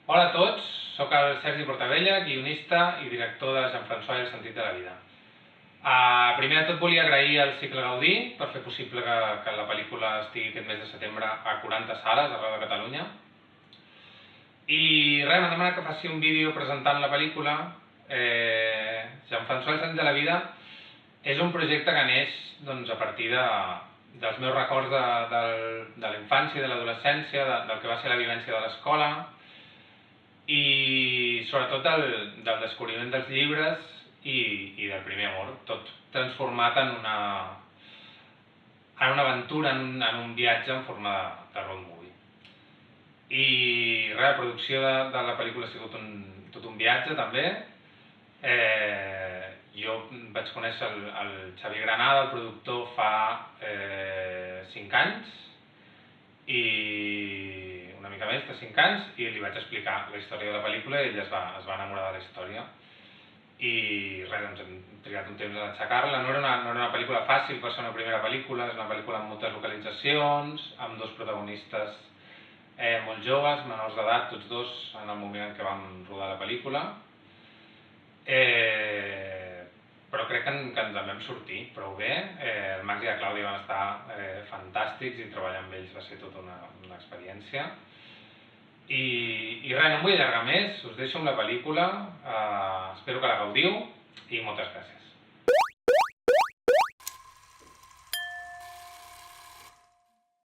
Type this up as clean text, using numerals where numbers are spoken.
Hola a tots, sóc el Sergi Portabella, guionista i director de Jean-François i el sentit de la vida. Primer de tot volia agrair al Cicle Gaudí per fer possible que la pel·lícula estigui aquest mes de setembre a 40 sales arreu de Catalunya. I res, m'han demanat que faci un vídeo presentant la pel·lícula. Jean-François i el sentit de la vida és un projecte que neix a partir dels meus records de la infància i de l'adolescència, del que va ser la vivència de l'escola, i sobretot del descobriment dels llibres i del primer amor, tot transformat en una aventura, en un viatge en forma de road movie. I res, la producció de la pel·lícula ha sigut tot un viatge també. Jo vaig conèixer el Xavier Granada, el productor, fa 5 anys, i una mica més de 5 anys, i li vaig explicar la història de la pel·lícula i ell es va enamorar de la història. I res, doncs hem trigat un temps a aixecar-la. No era una pel·lícula fàcil per ser una primera pel·lícula, és una pel·lícula amb moltes localitzacions, amb dos protagonistes molt joves, menors d'edat, tots dos, en el moment en què vam rodar la pel·lícula. Però crec que ens en vam sortir prou bé. El Max i la Clàudia van estar fantàstics i treballar amb ells va ser tota una experiència. I res, no em vull allargar més, us deixo amb la pel·lícula, espero que la gaudiu i moltes gràcies.